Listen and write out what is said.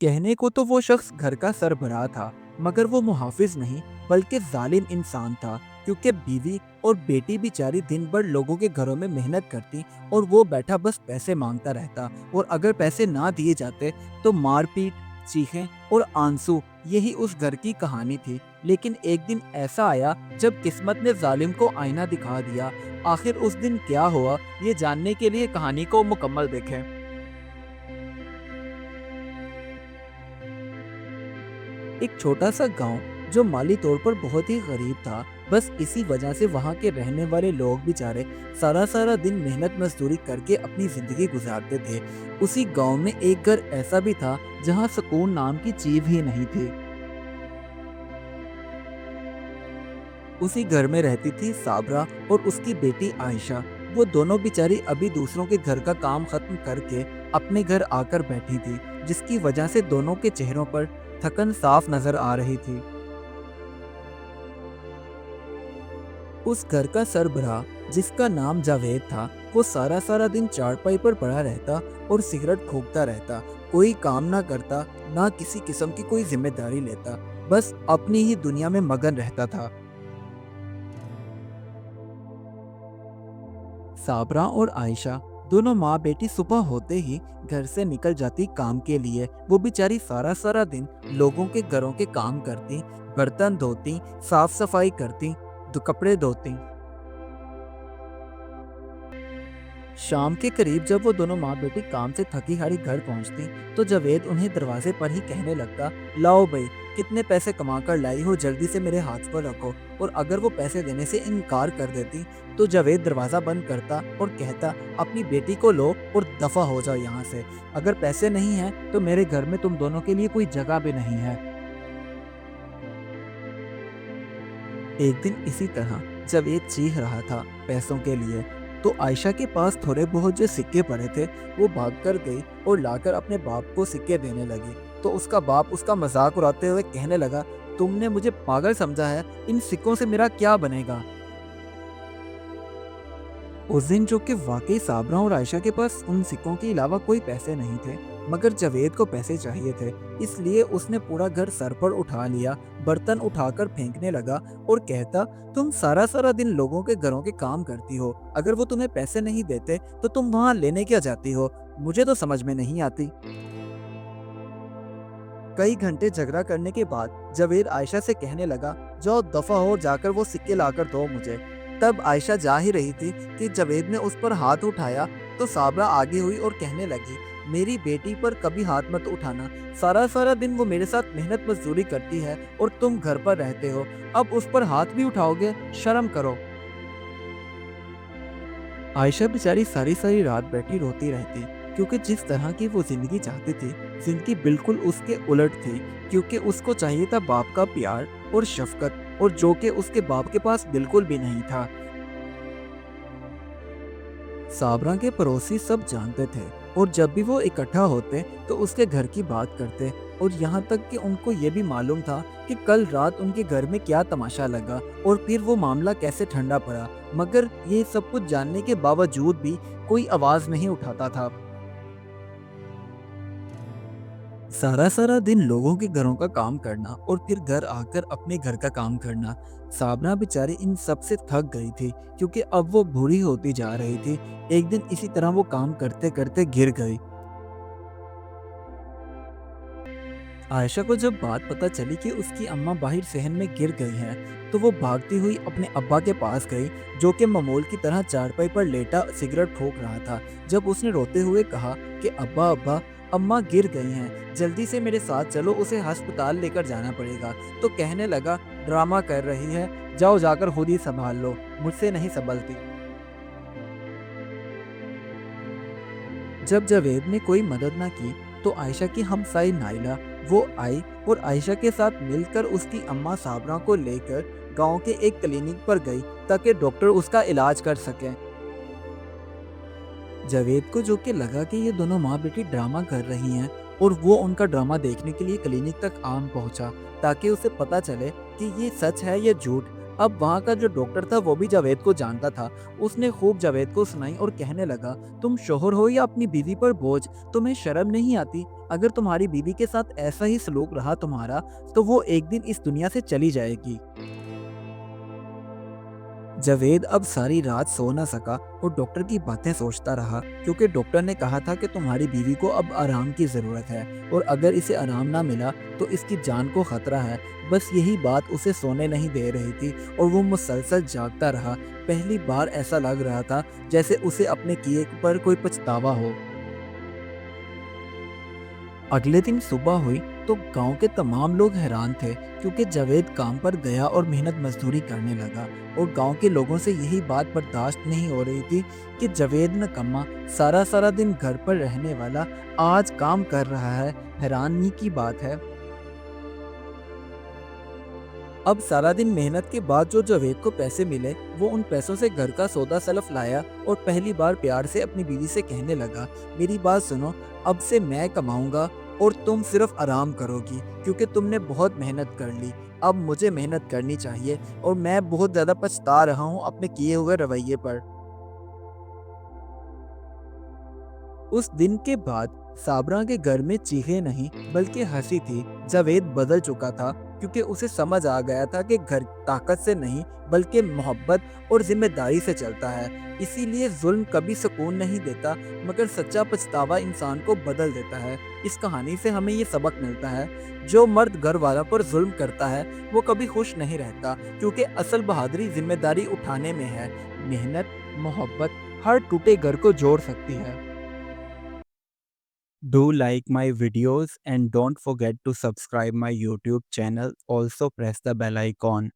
कहने को तो वो शख्स घर का सरबराह था, मगर वो मुहाफिज नहीं बल्कि जालिम इंसान था। क्योंकि बीवी और बेटी बेचारी दिन भर लोगों के घरों में मेहनत करती और वो बैठा बस पैसे मांगता रहता। और अगर पैसे ना दिए जाते तो मारपीट, चीखें और आंसू, यही उस घर की कहानी थी। लेकिन एक दिन ऐसा आया जब किस्मत ने जालिम को आईना दिखा दिया। आखिर उस दिन क्या हुआ, ये जानने के लिए कहानी को मुकम्मल देखें। एक छोटा सा गांव जो माली तौर पर बहुत ही गरीब था। बस इसी वजह से वहां के रहने वाले लोग बेचारे सारा सारा दिन मेहनत मजदूरी करके अपनी जिंदगी गुजारते थे। उसी गांव में एक घर ऐसा भी था जहां सुकून नाम की चीज ही नहीं थी। उसी घर में रहती थी साबरा और उसकी बेटी आयशा। वो दोनों बेचारी अभी दूसरों के घर का काम खत्म करके अपने घर आकर बैठी थी, जिसकी वजह से दोनों के चेहरों पर थकन साफ नजर आ रही थी। उस घर का सरबराह, जिसका नाम जावेद था, वो सारा सारा दिन चारपाई पर पड़ा रहता और सिगरेट फूकता रहता। कोई काम ना करता, ना किसी किस्म की कोई जिम्मेदारी लेता, बस अपनी ही दुनिया में मगन रहता था। साबरा और आयशा दोनों माँ बेटी सुबह होते ही घर से निकल जाती काम के लिए। वो बेचारी सारा सारा दिन लोगों के घरों के काम करती, बर्तन धोती, साफ सफाई करती, कपड़े धोती। शाम के करीब जब वो दोनों माँ बेटी काम से थकी हारी घर पहुंचती तो जावेद उन्हें दरवाजे पर ही कहने लगता, लाओ भाई, कितने पैसे कमा कर लाई हो, जल्दी से मेरे हाथ पर रखो। और अगर वो पैसे देने से इनकार कर देती तो जावेद दरवाजा बंद करता और कहता, अपनी बेटी को लो और दफा हो जाओ यहाँ से। अगर पैसे नहीं हैं तो मेरे घर में तुम दोनों के लिए कोई जगह भी नहीं है। एक दिन इसी तरह जावेद चीख रहा था पैसों के लिए, तो आयशा के पास थोड़े बहुत जो सिक्के पड़े थे वो भाग कर गई और लाकर अपने बाप को सिक्के देने लगी। तो उसका बाप उसका मजाक उड़ाते हुए कहने लगा, तुमने मुझे पागल समझा है, इन सिक्कों से मेरा क्या बनेगा। उस दिन जो कि वाकई साबरा और आयशा के पास उन सिक्कों के अलावा कोई पैसे नहीं थे, मगर जावेद को पैसे चाहिए थे। इसलिए उसने पूरा घर सर पर उठा लिया, बर्तन उठाकर फेंकने लगा और कहता, तुम सारा सारा दिन लोगों के घरों के काम करती हो, अगर वो तुम्हें पैसे नहीं देते तो तुम वहां लेने क्या जाती हो, मुझे तो समझ में नहीं आती। कई घंटे झगड़ा करने के बाद जावेद आयशा से कहने लगा, जाओ दफा हो, जाकर वो सिक्के लाकर दो मुझे। तब आयशा जा ही रही थी कि जावेद ने उस पर हाथ उठाया तो साबरा आगे हुई और कहने लगी, मेरी बेटी पर कभी हाथ मत उठाना, सारा सारा दिन वो मेरे साथ मेहनत मजदूरी करती है और तुम घर पर रहते हो, अब उस पर हाथ भी उठाओगे, शर्म करो। आयशा बेचारी सारी सारी रात बैठी रोती रहती, क्योंकि जिस तरह की वो जिंदगी चाहती थी, जिंदगी बिल्कुल उसके उलट थी। क्योंकि उसको चाहिए था बाप का प्यार और शफकत, और जो कि उसके बाप के पास बिल्कुल भी नहीं था। साबरा के पड़ोसी सब जानते थे और जब भी वो इकट्ठा होते तो उसके घर की बात करते। और यहाँ तक कि उनको ये भी मालूम था कि कल रात उनके घर में क्या तमाशा लगा और फिर वो मामला कैसे ठंडा पड़ा। मगर ये सब कुछ जानने के बावजूद भी कोई आवाज नहीं उठाता था। सारा सारा दिन लोगों के घरों का काम करना और फिर घर आकर अपने घर का काम करना। साबना बेचारी इन सब से थक गई थी, क्योंकि अब वो बूढ़ी होती जा रही थी। एक दिन इसी तरह वो काम करते करते गिर गई। आयशा को जब बात पता चली कि उसकी अम्मा बाहर सहन में गिर गई हैं, तो वो भागती हुई अपने अब्बा के पास गई, जो कि मामूल की तरह चारपाई पर लेटा सिगरेट फूंक रहा था। जब उसने रोते हुए कहा कि अब्बा अब्बा, अम्मा गिर गई हैं, जल्दी से मेरे साथ चलो, उसे अस्पताल लेकर जाना पड़ेगा, तो कहने लगा, ड्रामा कर रही है, जाओ जाकर खुद ही संभाल लो, मुझसे नहीं संभलती। जब जावेद ने कोई मदद ना की तो आयशा की हमसाई नाइला वो आई और आयशा के साथ मिलकर उसकी अम्मा साबरा को लेकर गांव के एक क्लिनिक पर गई, ताकि डॉक्टर उसका इलाज कर सके। जावेद को जो कि लगा कि ये दोनों माँ बेटी ड्रामा कर रही हैं, और वो उनका ड्रामा देखने के लिए क्लिनिक तक आम पहुंचा, ताकि उसे पता चले कि ये सच है या झूठ। अब वहाँ का जो डॉक्टर था वो भी जावेद को जानता था। उसने खूब जावेद को सुनाई और कहने लगा, तुम शोहर हो या अपनी बीवी पर बोझ, तुम्हें शर्म नहीं आती? अगर तुम्हारी बीवी के साथ ऐसा ही सलूक रहा तुम्हारा, तो वो एक दिन इस दुनिया से चली जाएगी। जावेद अब सारी रात सो न सका और डॉक्टर की बातें सोचता रहा, क्योंकि डॉक्टर ने कहा था कि तुम्हारी बीवी को अब आराम की ज़रूरत है और अगर इसे आराम ना मिला तो इसकी जान को खतरा है। बस यही बात उसे सोने नहीं दे रही थी और वो मुसलसल जागता रहा। पहली बार ऐसा लग रहा था जैसे उसे अपने किए पर कोई पछतावा हो। अगले दिन सुबह हुई तो गांव के तमाम लोग हैरान थे, क्योंकि जावेद काम पर गया और मेहनत मजदूरी करने लगा और गांव के लोगों से यही बात बर्दाश्त नहीं हो रही थी कि जावेद नकम्मा सारा सारा दिन घर पर रहने वाला आज काम कर रहा है। हैरानी की बात है। अब सारा दिन मेहनत के बाद जो जावेद को पैसे मिले, वो उन पैसों से घर का सौदा सलफ लाया और पहली बार प्यार से अपनी बीवी से कहने लगा, मेरी बात सुनो, अब से मैं कमाऊंगा और तुम सिर्फ आराम करोगी, क्योंकि तुमने बहुत मेहनत कर ली। अब मुझे मेहनत करनी चाहिए और मैं बहुत ज़्यादा पछता रहा हूँ अपने किए हुए रवैये पर। उस दिन के बाद साबरा के घर में चीखें नहीं बल्कि हंसी थी। जावेद बदल चुका था, क्योंकि उसे समझ आ गया था कि घर ताकत से नहीं बल्कि मोहब्बत और जिम्मेदारी से चलता है। इसीलिए जुल्म कभी सुकून नहीं देता, मगर सच्चा पछतावा इंसान को बदल देता है। इस कहानी से हमें ये सबक मिलता है, जो मर्द घर वाला पर जुल्म करता है वो कभी खुश नहीं रहता, क्योंकि असल बहादुरी जिम्मेदारी उठाने में है। मेहनत, मोहब्बत हर टूटे घर को जोड़ सकती है। Do like my videos and don't forget to subscribe my YouTube channel. Also press the bell icon.